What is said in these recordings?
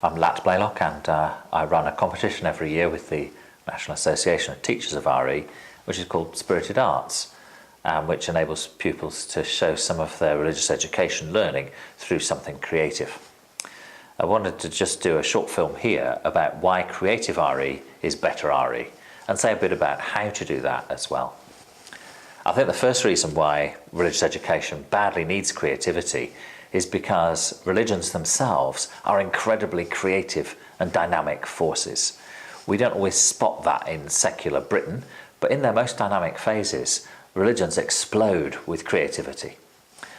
I'm Lat Blaylock, and I run a competition every year with the National Association of Teachers of RE, which is called Spirited Arts, which enables pupils to show some of their religious education learning through something creative. I wanted to just do a short film here about why creative RE is better RE, and say a bit about how to do that as well. I think the first reason why religious education badly needs creativity is because religions themselves are incredibly creative and dynamic forces. We don't always spot that in secular Britain, but in their most dynamic phases, religions explode with creativity.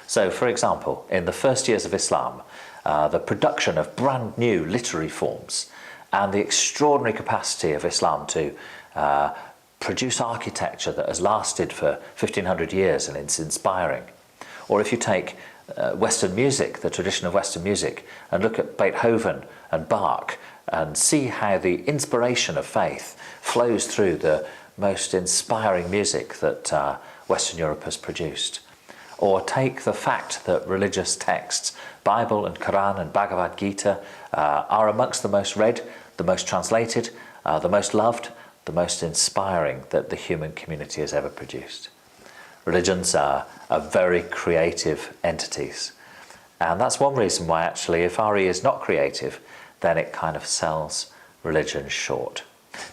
So, for example, in the first years of Islam, the production of brand new literary forms and the extraordinary capacity of Islam to produce architecture that has lasted for 1500 years and it's inspiring. Or if you take Western music, the tradition of Western music, and look at Beethoven and Bach and see how the inspiration of faith flows through the most inspiring music that Western Europe has produced. Or take the fact that religious texts, Bible and Quran and Bhagavad Gita, are amongst the most read, the most translated, the most loved, the most inspiring that the human community has ever produced. Religions are very creative entities, and that's one reason why actually if RE is not creative, then it kind of sells religion short.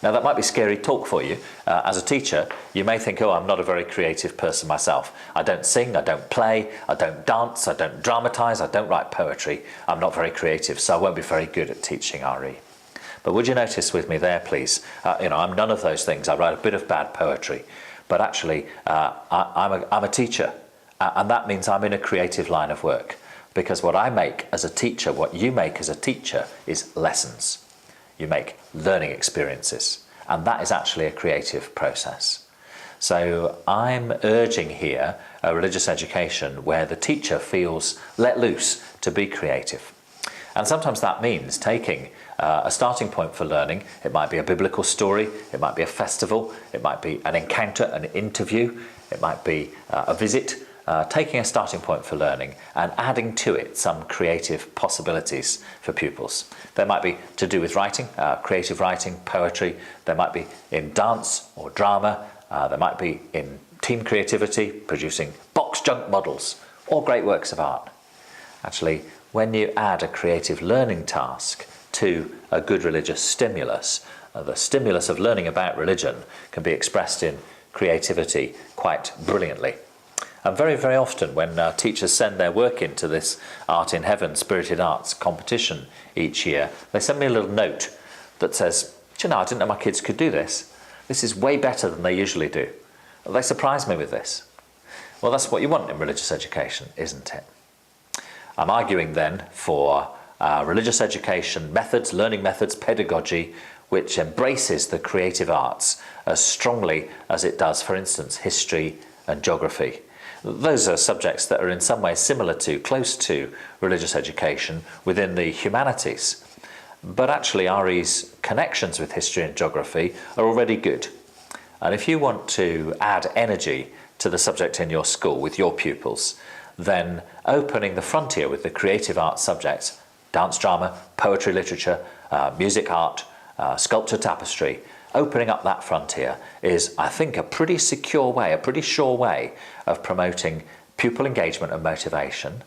Now that might be scary talk for you. As a teacher, you may think, oh, I'm not a very creative person myself. I don't sing, I don't play, I don't dance, I don't dramatise, I don't write poetry. I'm not very creative, so I won't be very good at teaching RE. But would you notice with me there, please, I'm none of those things. I write a bit of bad poetry. But actually, I'm a teacher, and that means I'm in a creative line of work. Because what I make as a teacher, what you make as a teacher, is lessons. You make learning experiences, and that is actually a creative process. So I'm urging here a religious education where the teacher feels let loose to be creative. And sometimes that means taking a starting point for learning. It might be a biblical story, it might be a festival, it might be an encounter, an interview, it might be a visit, taking a starting point for learning and adding to it some creative possibilities for pupils. There might be to do with writing, creative writing, poetry, there might be in dance or drama, there might be in team creativity, producing box junk models or great works of art. Actually, when you add a creative learning task to a good religious stimulus, the stimulus of learning about religion can be expressed in creativity quite brilliantly. And very, very often when teachers send their work into this Art in Heaven Spirited Arts competition each year, they send me a little note that says, do you know, I didn't know my kids could do this. This is way better than they usually do. They surprised me with this. Well, that's what you want in religious education, isn't it? I'm arguing then for religious education methods, learning methods, pedagogy, which embraces the creative arts as strongly as it does, for instance, history and geography. Those are subjects that are in some way similar to, close to religious education within the humanities. But actually RE's connections with history and geography are already good. And if you want to add energy to the subject in your school with your pupils, then opening the frontier with the creative arts subjects, dance, drama, poetry, literature, music, art, sculpture, tapestry, opening up that frontier is, I think, a pretty secure way, a pretty sure way of promoting pupil engagement and motivation,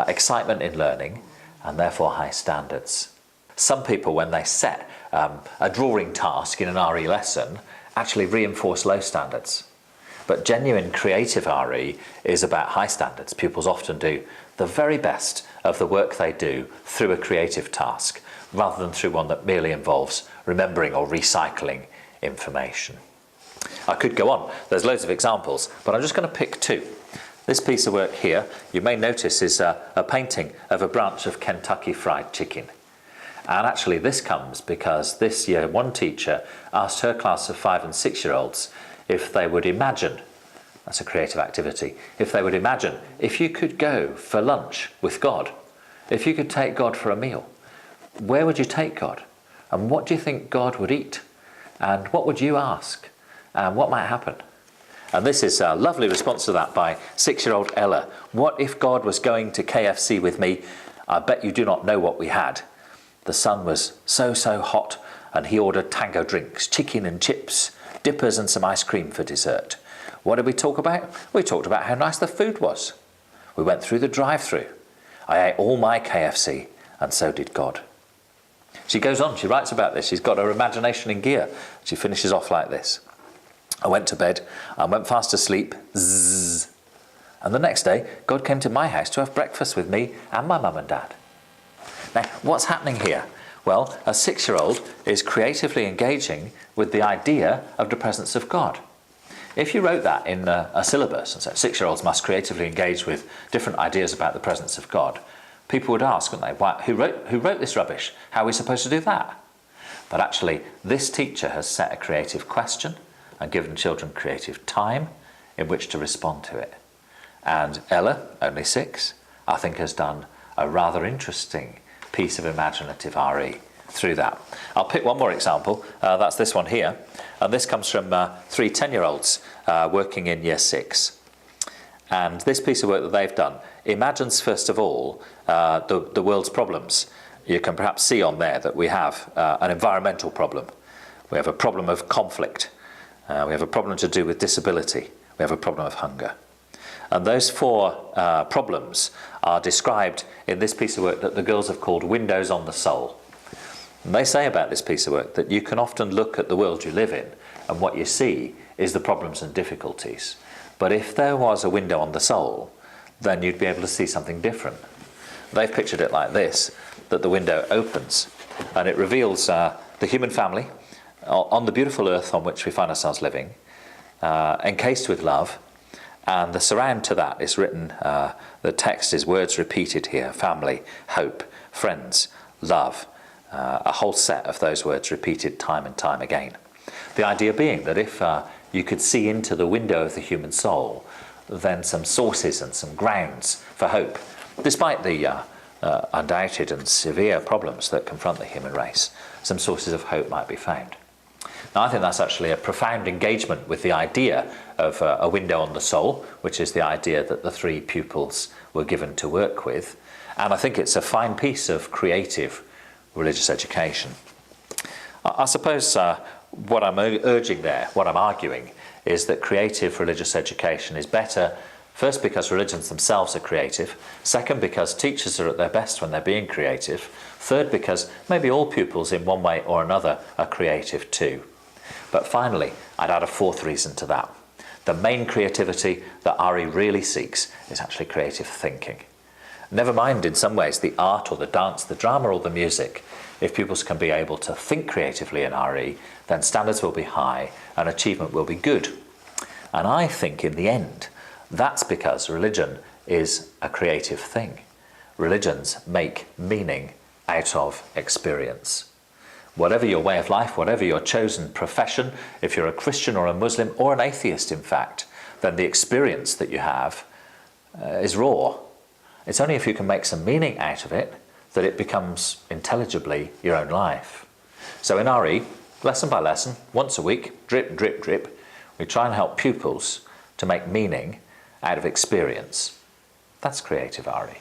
excitement in learning, and therefore high standards. Some people, when they set a drawing task in an RE lesson, actually reinforce low standards. But genuine creative RE is about high standards. Pupils often do the very best of the work they do through a creative task, rather than through one that merely involves remembering or recycling information. I could go on, there's loads of examples, but I'm just going to pick two. This piece of work here, you may notice, is a painting of a branch of Kentucky Fried Chicken. And actually this comes because this year one teacher asked her class of 5 and 6-year-olds if they would imagine, that's a creative activity, if they would imagine if you could go for lunch with God, if you could take God for a meal, where would you take God? And what do you think God would eat? And what would you ask? And what might happen? And this is a lovely response to that by 6-year-old Ella. What if God was going to KFC with me? I bet you do not know what we had. the sun was so hot, and he ordered tango drinks, chicken and chips, dippers and some ice cream for dessert. What did we talk about? We talked about how nice the food was. We went through the drive-through. I ate all my KFC, and so did God. She goes on, she writes about this. She's got her imagination in gear. She finishes off like this. I went to bed, I went fast asleep, zzz. And the next day, God came to my house to have breakfast with me and my mum and dad. Now, what's happening here? Well, a 6-year-old is creatively engaging with the idea of the presence of God. If you wrote that in a syllabus and said 6-year-olds must creatively engage with different ideas about the presence of God, people would ask, wouldn't they, who wrote this rubbish? How are we supposed to do that? But actually, this teacher has set a creative question and given children creative time in which to respond to it. And Ella, only 6, I think has done a rather interesting piece of imaginative RE through that. I'll pick one more example. That's this one here. And this comes from 3 10-year-olds working in Year 6. And this piece of work that they've done imagines, first of all, the world's problems. You can perhaps see on there that we have an environmental problem. We have a problem of conflict. We have a problem to do with disability. We have a problem of hunger. And those 4 problems are described in this piece of work that the girls have called Windows on the Soul. And they say about this piece of work that you can often look at the world you live in and what you see is the problems and difficulties. But if there was a window on the soul, then you'd be able to see something different. They've pictured it like this, that the window opens and it reveals the human family on the beautiful earth on which we find ourselves living, encased with love. And the surround to that is written, the text is words repeated here: family, hope, friends, love, a whole set of those words repeated time and time again. The idea being that if you could see into the window of the human soul, then some sources and some grounds for hope, despite the undoubted and severe problems that confront the human race, some sources of hope might be found. Now, I think that's actually a profound engagement with the idea of a window on the soul, which is the idea that the 3 pupils were given to work with. And I think it's a fine piece of creative religious education. I suppose what I'm urging there, what I'm arguing, is that creative religious education is better, first because religions themselves are creative, second because teachers are at their best when they're being creative, third because maybe all pupils in one way or another are creative too. But finally, I'd add a 4th reason to that. The main creativity that RE really seeks is actually creative thinking. Never mind, in some ways, the art or the dance, the drama or the music. If pupils can be able to think creatively in RE, then standards will be high and achievement will be good. And I think in the end, that's because religion is a creative thing. Religions make meaning out of experience. Whatever your way of life, whatever your chosen profession, if you're a Christian or a Muslim or an atheist, in fact, then the experience that you have is raw. It's only if you can make some meaning out of it that it becomes intelligibly your own life. So in RE, lesson by lesson, once a week, drip, drip, drip, we try and help pupils to make meaning out of experience. That's creative RE.